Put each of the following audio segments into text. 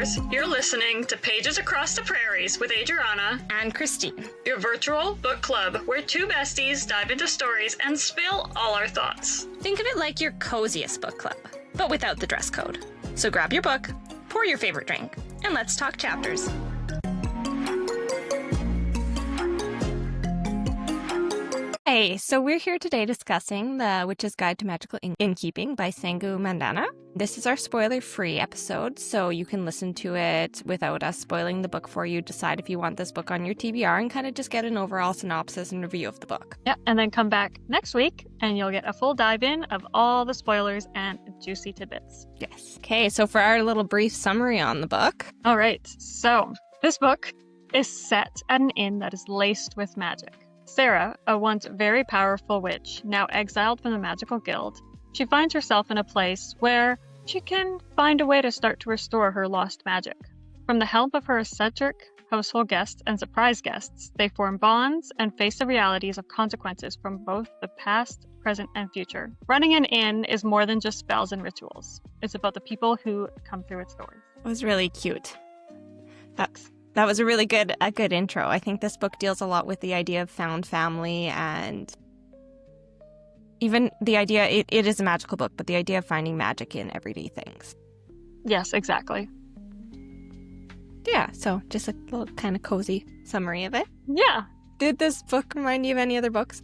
spoilers. You're listening to Pages Across the Prairies with Adriana and Christine, your virtual book club where two besties dive into stories and spill all our thoughts. Think of it like your coziest book club, but without the dress code. So grab your book, pour your favorite drink, and let's talk chapters. Hey, so we're here today discussing The Witch's Guide to Magical Innkeeping by Sangu Mandanna. This is our spoiler-free episode, so you can listen to it without us spoiling the book for you, decide if you want this book on your TBR, and kind of just get an overall synopsis and review of the book. Yeah, and then come back next week, and you'll get a full dive-in of all the spoilers and juicy tidbits. Yes. Okay, so for our little brief summary on the book. All right, so this book is set at an inn that is laced with magic. Sarah, a once very powerful witch, now exiled from the Magical Guild, she finds herself in a place where she can find a way to start to restore her lost magic. From the help of her eccentric household guests and surprise guests, they form bonds and face the realities of consequences from both the past, present, and future. Running an inn is more than just spells and rituals. It's about the people who come through its doors. It was really cute. That was a really good intro. I think this book deals a lot with the idea of found family and even the idea, it is a magical book, but the idea of finding magic in everyday things. Yes, exactly. Yeah, so just a little kind of cozy summary of it. Yeah. Did this book remind you of any other books?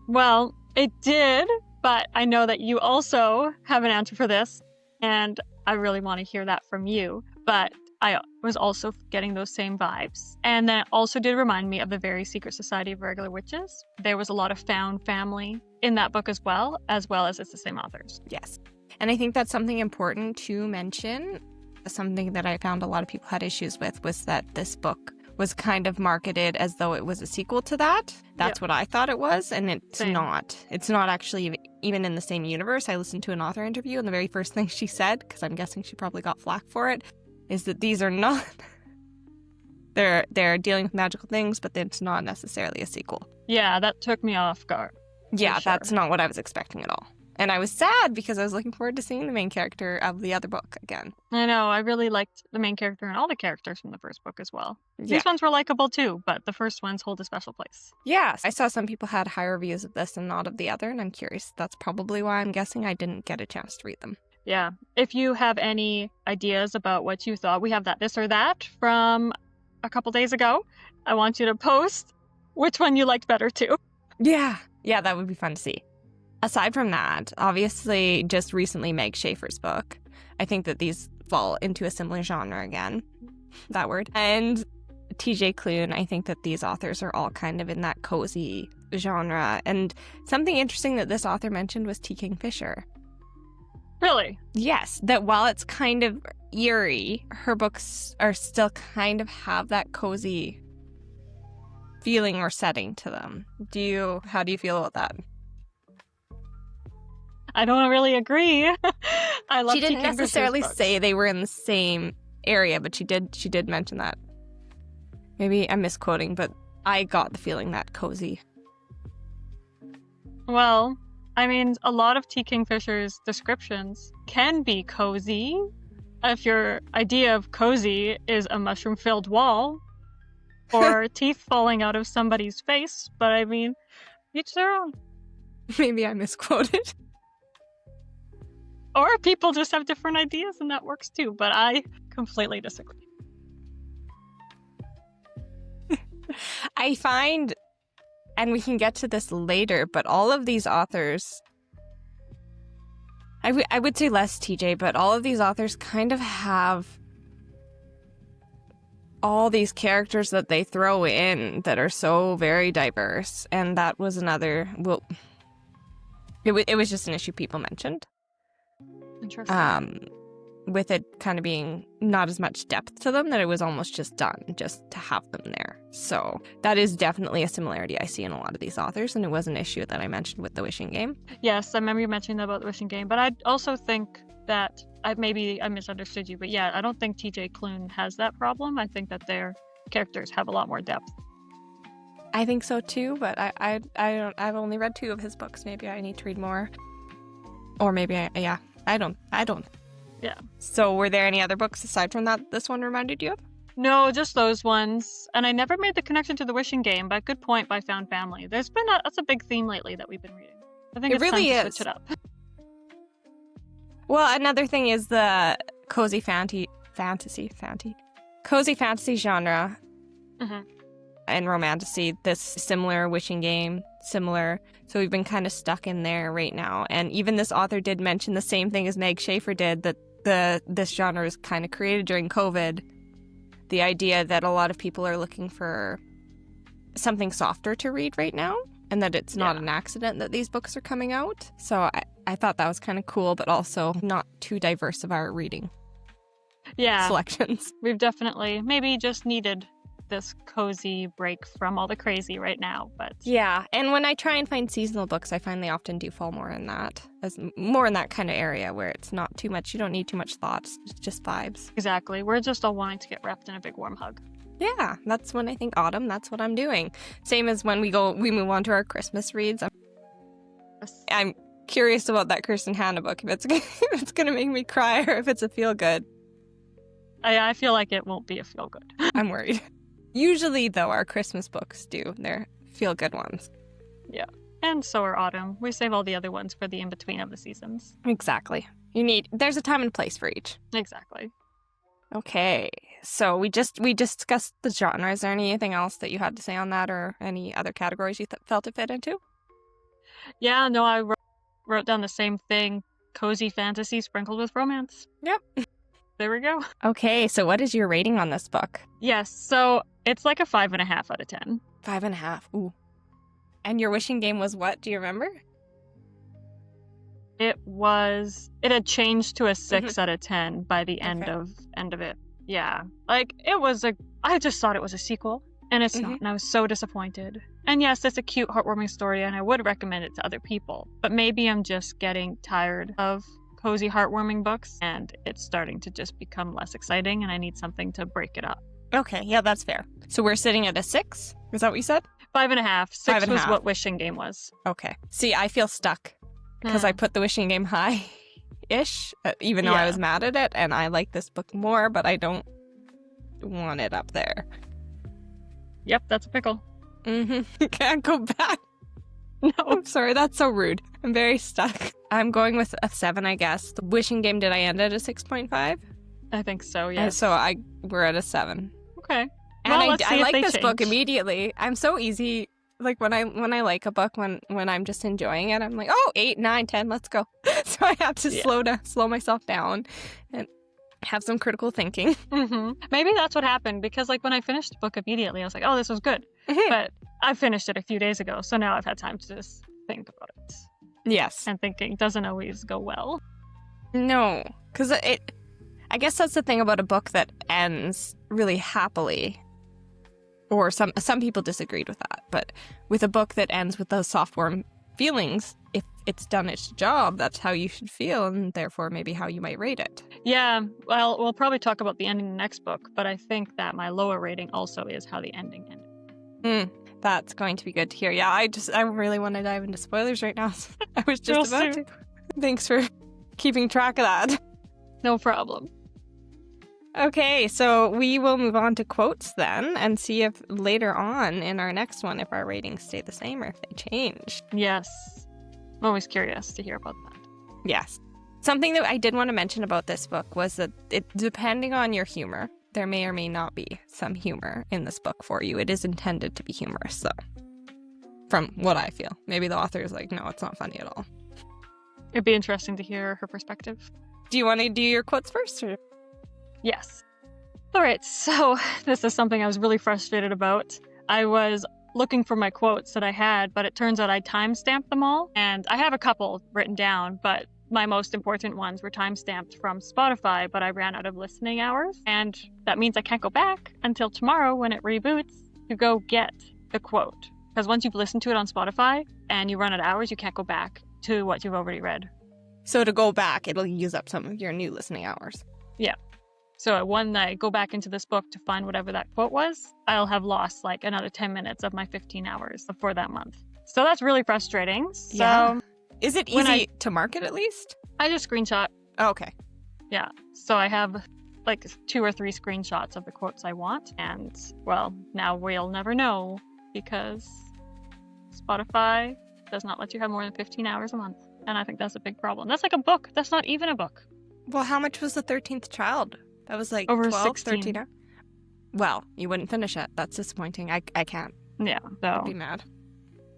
Well, it did, but I know that you also have an answer for this, and I really want to hear that from you. But I was also getting those same vibes. And that also did remind me of the Very Secret Society of Regular Witches. There was a lot of found family in that book as well as it's the same authors. Yes. And I think that's something important to mention. Something that I found a lot of people had issues with was that this book was kind of marketed as though it was a sequel to that. That's what I thought it was, and it's not. It's not actually even in the same universe. I listened to an author interview, and the very first thing she said, because I'm guessing she probably got flack for it, is that these are not, they're dealing with magical things, but it's not necessarily a sequel. Yeah, that took me off guard. Yeah, that's not what I was expecting at all. And I was sad because I was looking forward to seeing the main character of the other book again. I know, I really liked the main character and all the characters from the first book as well. Yeah. These ones were likable too, but the first ones hold a special place. Yes, I saw some people had high reviews of this and not of the other, and I'm curious. That's probably why I'm guessing I didn't get a chance to read them. Yeah. If you have any ideas about what you thought, we have that this or that from a couple days ago. I want you to post which one you liked better too. Yeah, that would be fun to see. Aside from that, obviously just recently Meg Schaefer's book. I think that these fall into a similar genre again. That word. And TJ Klune, I think that these authors are all kind of in that cozy genre. And something interesting that this author mentioned was T. Kingfisher. Really? Yes, that while it's kind of eerie, her books are still kind of have that cozy feeling or setting to them. How do you feel about that? I don't really agree. I love She didn't necessarily say they were in the same area, but she did mention that. Maybe I'm misquoting, but I got the feeling that cozy. Well, I mean, a lot of T. Kingfisher's descriptions can be cozy. If your idea of cozy is a mushroom-filled wall or teeth falling out of somebody's face, but I mean, each their own. Maybe I misquoted. Or people just have different ideas and that works too, but I completely disagree. I find, and we can get to this later, but all of these authors, I would say less TJ, but all of these authors kind of have all these characters that they throw in that are so very diverse, and that was another, it was just an issue people mentioned. Interesting. With it kind of being not as much depth to them, that it was almost just done just to have them there. So that is definitely a similarity I see in a lot of these authors, and it was an issue that I mentioned with The Wishing Game. Yes, I remember you mentioning that about The Wishing Game, but I also think that I misunderstood you, but yeah, I don't think TJ Klune has that problem. I think that their characters have a lot more depth. I think so too, but I've only read 2 of his books. Maybe I need to read more. Or maybe I don't. Yeah. So were there any other books aside from that this one reminded you of? No, just those ones. And I never made the connection to the Wishing Game, but good point by Found Family. That's a big theme lately that we've been reading. I think It it's really time to is. switch it up. Well, another thing is the cozy fantasy genre Mm-hmm. and romantasy. This similar Wishing Game, similar. So we've been kind of stuck in there right now. And even this author did mention the same thing as Meg Schaefer did, that this genre was kind of created during COVID. The idea that a lot of people are looking for something softer to read right now, and that it's not an accident that these books are coming out. So I thought that was kind of cool, but also not too diverse of our reading selections. We've definitely maybe just needed this cozy break from all the crazy right now, but Yeah, and when I try and find seasonal books, I find they often do fall more in that kind of area where it's not too much, you don't need too much thought, it's just vibes. exactly. We're just all wanting to get wrapped in a big warm hug. Yeah, that's when I think autumn, that's what I'm doing. Same as when we move on to our Christmas reads. I'm curious about that Kirsten Hanna book, if it's going to make me cry or if it's a feel-good. I feel like it won't be a feel-good. I'm worried. Usually, though, our Christmas books do. They're feel-good ones. Yeah. And so are autumn. We save all the other ones for the in-between of the seasons. Exactly. There's a time and place for each. Exactly. Okay. So we discussed the genre. Is there anything else that you had to say on that, or any other categories you felt it fit into? Yeah, no, I wrote down the same thing. Cozy fantasy sprinkled with romance. Yep. There we go. Okay, so what is your rating on this book? Yes, so it's like a 5.5 out of 10. 5.5. Ooh. And your Wishing Game was what? Do you remember? It had changed to a 6 out of 10 by the end of it. Yeah. Like, I just thought it was a sequel, and it's not, and I was so disappointed. And yes, it's a cute, heartwarming story, and I would recommend it to other people, but maybe I'm just getting tired of cozy, heartwarming books, and it's starting to just become less exciting, and I need something to break it up. Okay, yeah, that's fair. So we're sitting at a 6? Is that what you said? 5.5. 6 was 5.5. what Wishing Game was. Okay. See, I feel stuck because I put the Wishing Game high-ish, even though I was mad at it, and I like this book more, but I don't want it up there. Yep, that's a pickle. Can't go back. No, I'm sorry, that's so rude. I'm very stuck. I'm going with a 7, I guess. The Wishing Game, did I end at a 6.5? I think so, yes. So we're at a 7. Okay. And Well, I like this book change. immediately. I'm so easy. Like when I like a book, when I'm just enjoying it, I'm like, oh, 8, 9, 10, let's go. So I have to slow myself down and have some critical thinking. Maybe that's what happened, because like when I finished the book immediately, I was like, oh, this was good. But I finished it a few days ago, so now I've had time to just think about it. Yes. And thinking doesn't always go well. No, because I guess that's the thing about a book that ends really happily. Or some people disagreed with that, but with a book that ends with those soft, warm feelings, if it's done its job, that's how you should feel, and therefore maybe how you might rate it. Yeah, well, we'll probably talk about the ending in the next book, but I think that my lower rating also is how the ending ended. That's going to be good to hear. Yeah, I really want to dive into spoilers right now. I was just about to. Thanks for keeping track of that. No problem. Okay, so we will move on to quotes then and see if later on in our next one, if our ratings stay the same or if they change. Yes. I'm always curious to hear about that. Yes. Something that I did want to mention about this book was that depending on your humor, there may or may not be some humor in this book for you. It is intended to be humorous, though. From what I feel. Maybe the author is like, no, it's not funny at all. It'd be interesting to hear her perspective. Do you want to do your quotes first? Or? Yes. All right, so this is something I was really frustrated about. I was looking for my quotes that I had, but it turns out I timestamped them all. And I have a couple written down, but my most important ones were timestamped from Spotify, but I ran out of listening hours. And that means I can't go back until tomorrow when it reboots to go get the quote. Because once you've listened to it on Spotify and you run out of hours, you can't go back to what you've already read. So to go back, it'll use up some of your new listening hours. Yeah. So when I go back into this book to find whatever that quote was, I'll have lost like another 10 minutes of my 15 hours for that month. So that's really frustrating. So yeah. Is it easy to market at least? I just screenshot. Oh, okay. Yeah. So I have like 2 or 3 screenshots of the quotes I want. And, well, now we'll never know because Spotify does not let you have more than 15 hours a month. And I think that's a big problem. That's like a book. That's not even a book. Well, how much was the 13th child? That was like Over 12, 16. 13 hours? Well, you wouldn't finish it. That's disappointing. I can't. Yeah, I'd so be mad.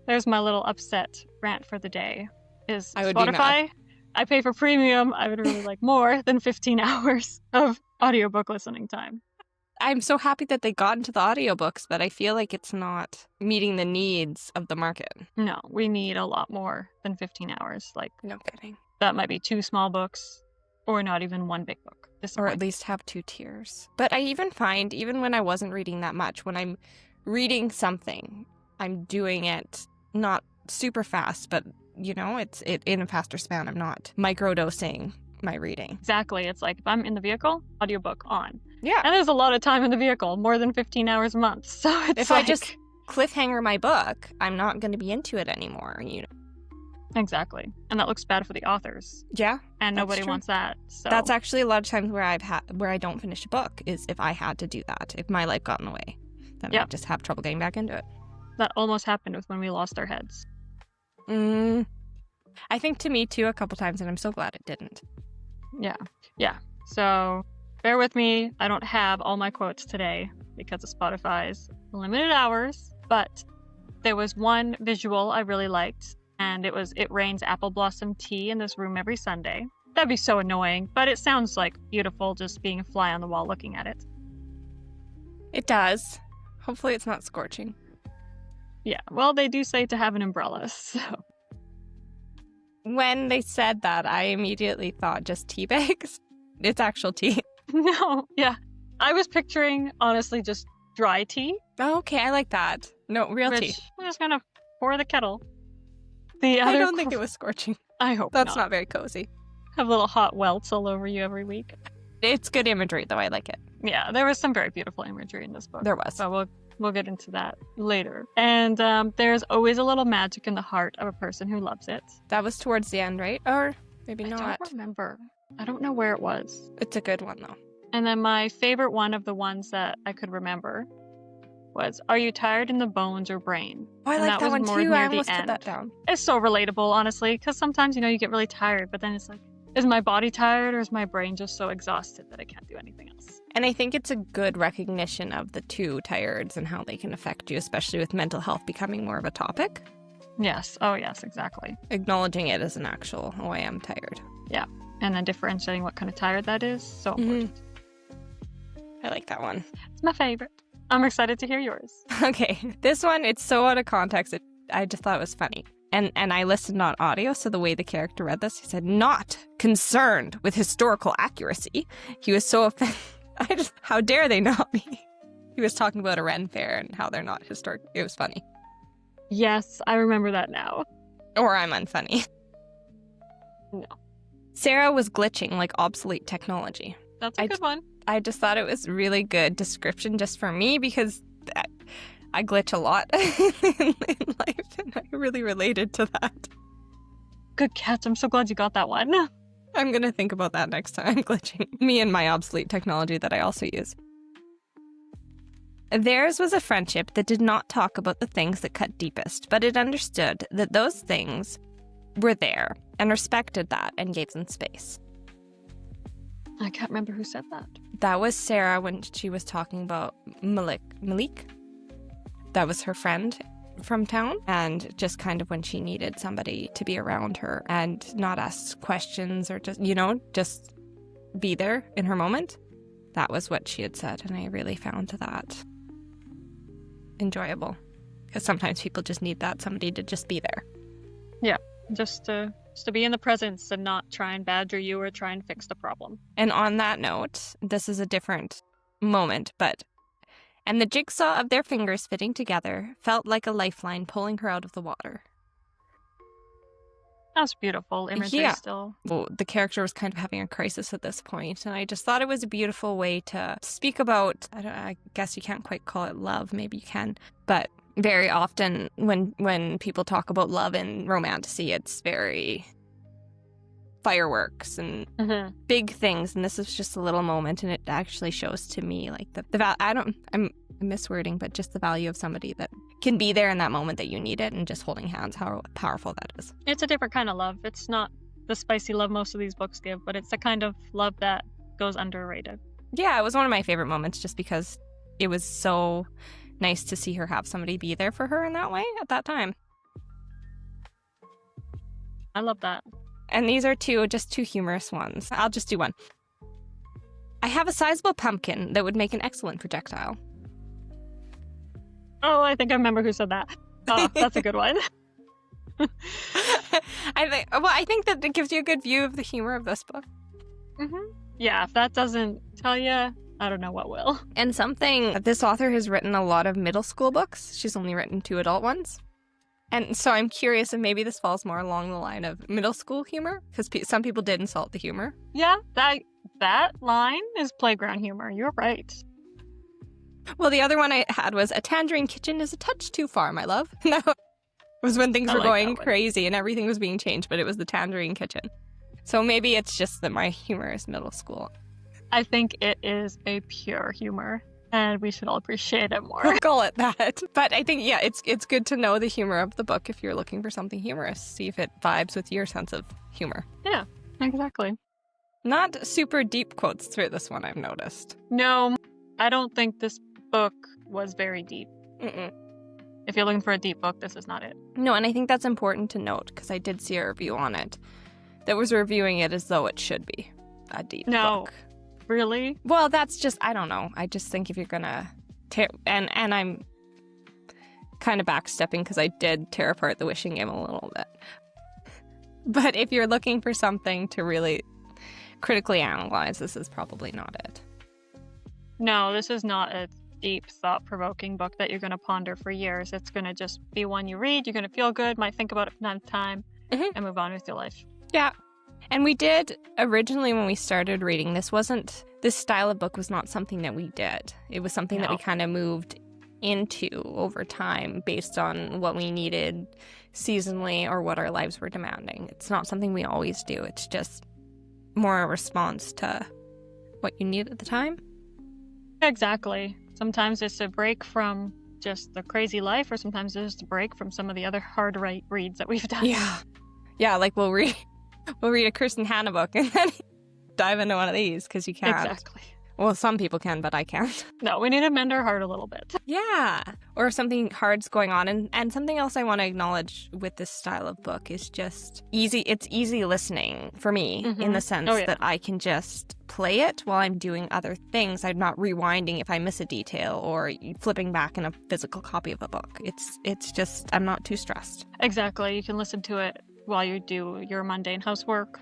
there's my little upset rant for the day. Is I would be Spotify, I pay for premium. I would really like more than 15 hours of audiobook listening time. I'm so happy that they got into the audiobooks, but I feel like it's not meeting the needs of the market. No, we need a lot more than 15 hours. Like, No kidding. that might be 2 small books or not even 1 big book. Or at least have 2 tiers. But I even find, even when I wasn't reading that much, when I'm reading something, I'm doing it not super fast, but, you know, it's in a faster span. I'm not microdosing my reading. Exactly. It's like if I'm in the vehicle, audiobook on. Yeah. And there's a lot of time in the vehicle, more than 15 hours a month. So it's If like... I just cliffhanger my book, I'm not going to be into it anymore, you know. Exactly. And that looks bad for the authors. Yeah. And That's nobody true. wants that. So That's actually a lot of times where I don't finish a book is if I had to do that. If my life got in the way, then I just have trouble getting back into it. that almost happened with When We Lost Our Heads. I think to me too a couple times, and I'm so glad it didn't. Yeah. So bear with me. I don't have all my quotes today because of Spotify's limited hours, but there was one visual I really liked, and it rains apple blossom tea in this room every Sunday. That'd be so annoying, but it sounds like beautiful just being a fly on the wall looking at it. It does. Hopefully it's not scorching. Yeah, well, they do say to have an umbrella, so... When they said that, I immediately thought just tea bags. It's actual tea. No, yeah. I was picturing, honestly, just dry tea. Oh, okay, I like that. No, real tea. Which I'm just gonna pour the kettle. I don't think it was scorching. I hope That's not very cozy. Have little hot welts all over you every week. It's good imagery, though. I like it. Yeah, there was some very beautiful imagery in this book. There was. So we'll get into that later. And there's always a little magic in the heart of a person who loves it. That was towards the end, right? Or maybe not. I don't remember. I don't know where it was. It's a good one, though. And then my favorite one of the ones that I could remember was, "Are you tired in the bones or brain?" Oh, I And like that was one more too. near I the almost put end. that down. It's so relatable, honestly, because sometimes, you get really tired, but then it's like, is my body tired or is my brain just so exhausted that I can't do anything else? And I think it's a good recognition of the 2 tireds and how they can affect you, especially with mental health becoming more of a topic. Yes. Oh, yes, exactly. Acknowledging it as an actual, oh, I am tired. And then differentiating what kind of tired that is. So important. I like that one. It's my favorite. I'm excited to hear yours. Okay, this one, it's so out of context. I just thought it was funny. And I listened on audio, so the way the character read this, he said, "Not concerned with historical accuracy." He was so offended. How dare they not be? He was talking about a Ren fair and how they're not historic. It was funny. Yes, I remember that now. Or I'm unfunny. No. Sarah was glitching like obsolete technology. That's a good one. I just thought it was really good description just for me because I glitch a lot in life and I really related to that. Good catch. I'm so glad you got that one. I'm going to think about that next time I'm glitching. Me and my obsolete technology that I also use. Theirs was a friendship that did not talk about the things that cut deepest, but it understood that those things were there and respected that and gave them space. I can't remember who said that. That was Sarah when she was talking about Malik. That was her friend from town, and just kind of when she needed somebody to be around her and not ask questions or just be there in her moment. That was what she had said, and I really found that enjoyable because sometimes people just need somebody to just be there. Yeah, just to be in the presence and not try and badger you or try and fix the problem. And on that note, this is a different moment, and the jigsaw of their fingers fitting together felt like a lifeline pulling her out of the water. That's beautiful imagery still. Well, the character was kind of having a crisis at this point, and I just thought it was a beautiful way to speak about, I guess you can't quite call it love, maybe you can, but very often when people talk about love and romantasy, it's very fireworks and big things, and this is just a little moment, and it actually shows to me like I'm miswording, but just the value of somebody that can be there in that moment that you need it, and just holding hands, how powerful that is. It's a different kind of love. It's not the spicy love most of these books give, but it's the kind of love that goes underrated. Yeah, it was one of my favorite moments just because it was so nice to see her have somebody be there for her in that way at that time. I love that. And these are two humorous ones. I'll just do one. I have a sizable pumpkin that would make an excellent projectile. Oh, I think I remember who said that. Oh, that's a good one. I think that it gives you a good view of the humor of this book. Yeah, if that doesn't tell you, I don't know what will. And this author has written a lot of middle school books. She's only written 2 adult ones. And so I'm curious if maybe this falls more along the line of middle school humor, because some people did insult the humor. Yeah, that line is playground humor. You're right. Well, the other one I had was, a tangerine kitchen is a touch too far, my love. No, it was when things were going crazy and everything was being changed, but it was the tangerine kitchen. So maybe it's just that my humor is middle school. I think it is a pure humor, and we should all appreciate it more. We'll call it that. But I think, yeah, it's good to know the humor of the book if you're looking for something humorous. See if it vibes with your sense of humor. Yeah, exactly. Not super deep quotes through this one, I've noticed. No, I don't think this book was very deep. Mm-mm. If you're looking for a deep book, this is not it. No, and I think that's important to note, because I did see a review on it that was reviewing it as though it should be a deep book. Really? Well, that's just, I don't know. I just think if you're gonna and I'm kind of backstepping because I did tear apart the Wishing Game a little bit. But if you're looking for something to really critically analyze, this is probably not it. No, this is not a deep, thought-provoking book that you're going to ponder for years. It's going to just be one you read, you're going to feel good, might think about it for another time, and move on with your life. Yeah. And we did, originally when we started reading, this style of book was not something that we did. It was something that we kind of moved into over time based on what we needed seasonally or what our lives were demanding. It's not something we always do. It's just more a response to what you need at the time. Exactly. Sometimes it's a break from just the crazy life, or sometimes it's just a break from some of the other hard reads that we've done. Yeah. Yeah, like we'll read a Kirsten Hanna book and then dive into one of these because you can't. Exactly. Well, some people can, but I can't. No, we need to mend our heart a little bit. Yeah. Or something hard's going on. And something else I want to acknowledge with this style of book is just easy. It's easy listening for me in the sense that I can just play it while I'm doing other things. I'm not rewinding if I miss a detail or flipping back in a physical copy of a book. It's just, I'm not too stressed. Exactly. You can listen to it while you do your mundane housework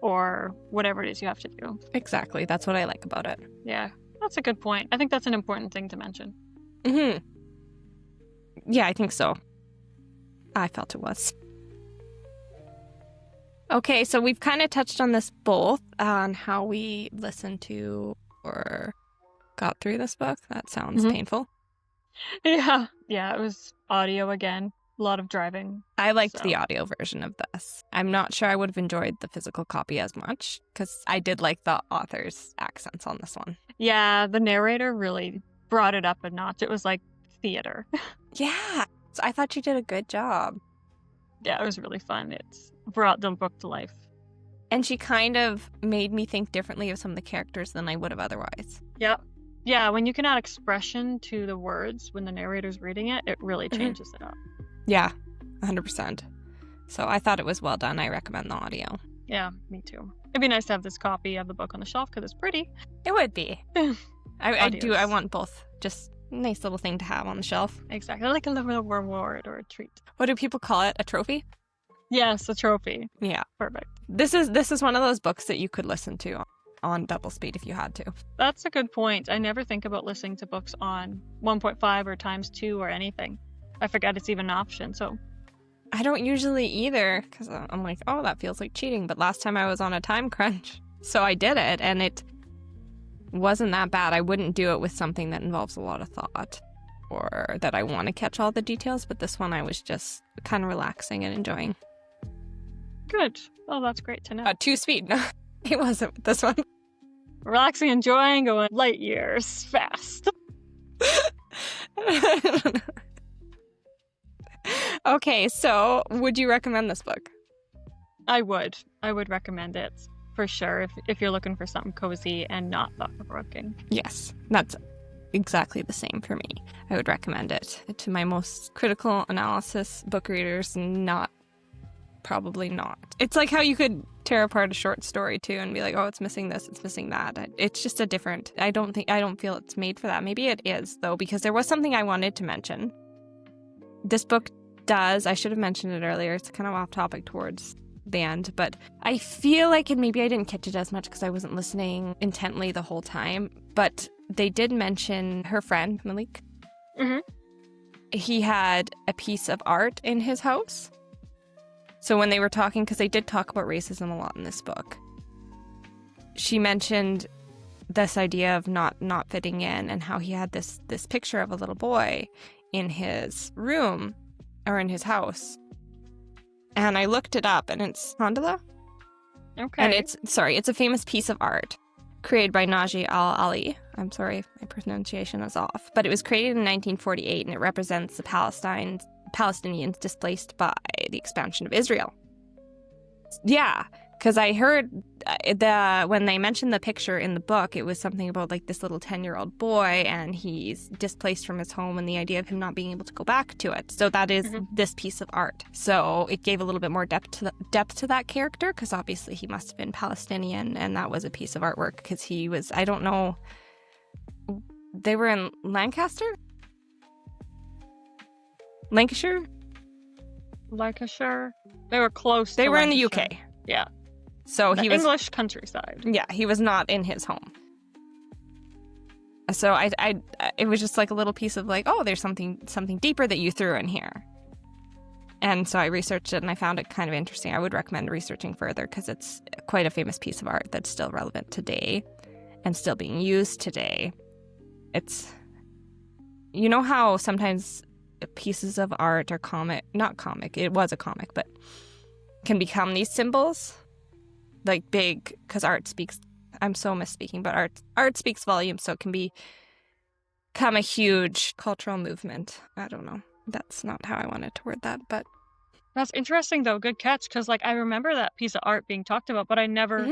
or whatever it is you have to do. Exactly. That's what I like about it. Yeah, that's a good point. I think that's an important thing to mention. Yeah, I think so. I felt it was. Okay, so we've kind of touched on this both, on how we listened to or got through this book. That sounds painful. Yeah, it was audio again. A lot of driving. I liked the audio version of this. I'm not sure I would have enjoyed the physical copy as much because I did like the author's accents on this one. Yeah, the narrator really brought it up a notch. It was like theater. Yeah, so I thought she did a good job. Yeah, it was really fun. It's brought the book to life. And she kind of made me think differently of some of the characters than I would have otherwise. Yep. Yeah, when you can add expression to the words when the narrator's reading it, it really changes it up. Yeah, 100%. So I thought it was well done. I recommend the audio. Yeah, me too. It'd be nice to have this copy of the book on the shelf because it's pretty. It would be. I do. I want both. Just a nice little thing to have on the shelf. Exactly. Like a little reward or a treat. What do people call it? A trophy? Yes, a trophy. Yeah. Perfect. This is one of those books that you could listen to on double speed if you had to. That's a good point. I never think about listening to books on 1.5 or ×2 or anything. I forget it's even an option, so. I don't usually either, because I'm like, oh, that feels like cheating. But last time I was on a time crunch, so I did it, and it wasn't that bad. I wouldn't do it with something that involves a lot of thought or that I want to catch all the details, but this one I was just kind of relaxing and enjoying. Good. Oh, that's great to know. Too sweet. No, it wasn't with this one. Relaxing, enjoying, going light years fast. Okay, so would you recommend this book? I would recommend it for sure if you're looking for something cozy and not thought-provoking. Yes, that's exactly the same for me. I would recommend it to my most critical analysis book readers. Probably not. It's like how you could tear apart a short story too and be like, oh, it's missing this, it's missing that. It's just a different. I don't feel it's made for that. Maybe it is though, because there was something I wanted to mention. This book does. I should have mentioned it earlier. It's kind of off topic towards the end, but I feel like, and maybe I didn't catch it as much because I wasn't listening intently the whole time, but they did mention her friend, Malik. Mm-hmm. He had a piece of art in his house. So when they were talking, because they did talk about racism a lot in this book, she mentioned this idea of not fitting in and how he had this picture of a little boy in his room or in his house. And I looked it up, and it's Handala. Okay. And it's a famous piece of art created by Naji Al-Ali. I'm sorry if my pronunciation is off. But it was created in 1948, and it represents the Palestinians displaced by the expansion of Israel. Yeah, because I heard when they mentioned the picture in the book, it was something about like this little 10-year-old boy, and he's displaced from his home, and the idea of him not being able to go back to it. So that is this piece of art. So it gave a little bit more depth to that character, because obviously he must have been Palestinian, and that was a piece of artwork because he was, I don't know, they were in Lancashire. They were close. They to were in the Lancashire. UK. Yeah. So The he was English countryside. Yeah, he was not in his home. So it was just like a little piece of like, oh, there's something deeper that you threw in here. And so I researched it, and I found it kind of interesting. I would recommend researching further because it's quite a famous piece of art that's still relevant today and still being used today. It's, you know how sometimes pieces of art or it was a comic, but can become these symbols? Like big, because art speaks, I'm so misspeaking, but art speaks volumes, so it can become a huge cultural movement. I don't know. That's not how I wanted to word that, but... That's interesting, though. Good catch, because like I remember that piece of art being talked about, but I never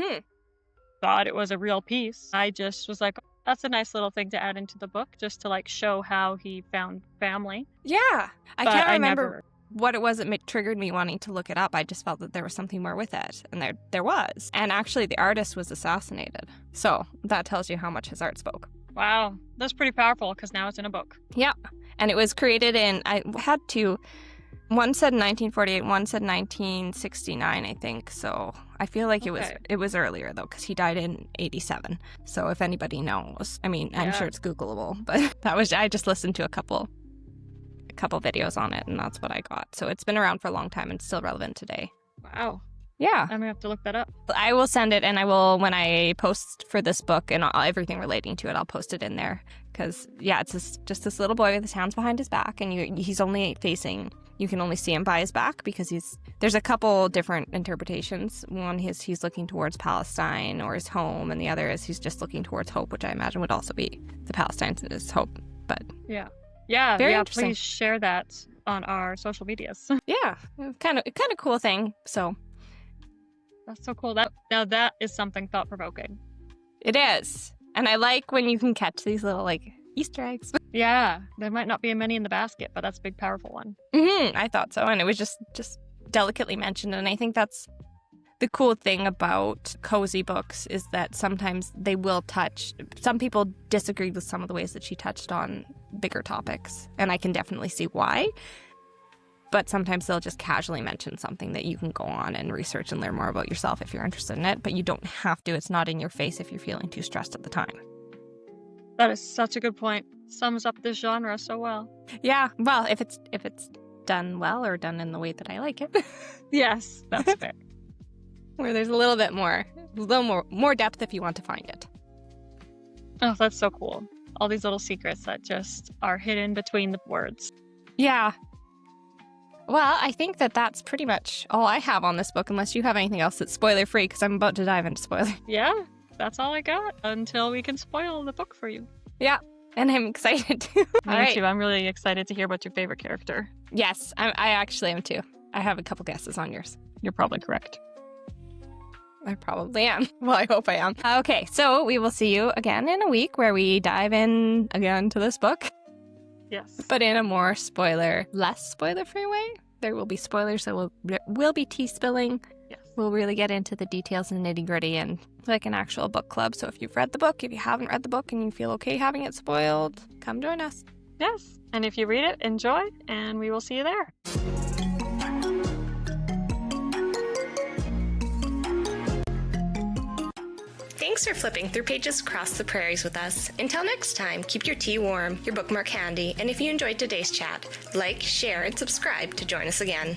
thought it was a real piece. I just was like, that's a nice little thing to add into the book, just to like show how he found family. Yeah. I can't remember never... what it was that triggered me wanting to look it up. I just felt that there was something more with it, and there was. And actually, the artist was assassinated. So that tells you how much his art spoke. Wow. That's pretty powerful, because now it's in a book. Yeah. And it was created I had two. One said 1948, one said 1969, I think. So I feel like it was earlier, though, because he died in 87. So if anybody knows, I mean, I'm sure it's Googleable, but I just listened to a couple videos on it, and that's what I got. So it's been around for a long time and still relevant today. Wow. Yeah. I'm going to have to look that up. I will send it, and I will, when I post for this book and everything relating to it, I'll post it in there. Because, yeah, it's just this little boy with his hands behind his back, and he's only facing, you can only see him by his back, because there's a couple different interpretations. One is he's looking towards Palestine or his home, and the other is he's just looking towards hope, which I imagine would also be the Palestine's hope. But yeah, very interesting. Please share that on our social medias. Yeah, kind of cool thing. So that's so cool. Now that is something thought-provoking. It is. And I like when you can catch these little, like, Easter eggs. Yeah, there might not be many in the basket, but that's a big, powerful one. I thought so, and it was just delicately mentioned, and I think that's the cool thing about cozy books is that sometimes they will touch... Some people disagreed with some of the ways that she touched on bigger topics, and I can definitely see why. But sometimes they'll just casually mention something that you can go on and research and learn more about yourself if you're interested in it. But you don't have to. It's not in your face if you're feeling too stressed at the time. That is such a good point. Sums up this genre so well. Yeah. Well, if it's done well or done in the way that I like it. Yes, that's fair. Where there's a little more depth if you want to find it. Oh, that's so cool. All these little secrets that just are hidden between the words. Yeah. Well, I think that that's pretty much all I have on this book, unless you have anything else that's spoiler-free, because I'm about to dive into spoiler. Yeah, that's all I got until we can spoil the book for you. Yeah, and I'm excited too. Me too. I'm really excited to hear about your favorite character. Yes, I actually am too. I have a couple guesses on yours. You're probably correct. I probably am. Well, I hope I am. Okay, so we will see you again in a week where we dive in again to this book, Yes. but in a more less spoiler-free way. There will be spoilers, so we'll be tea spilling. Yes. We'll really get into the details and nitty-gritty and like an actual book club. So if you've read the book, if you haven't read the book and you feel okay having it spoiled, come join us. Yes. And if you read it, enjoy, and we will see you there. Thanks for flipping through Pages Across the Prairies with us. Until next time, keep your tea warm, your bookmark handy, and if you enjoyed today's chat, like, share, and subscribe to join us again.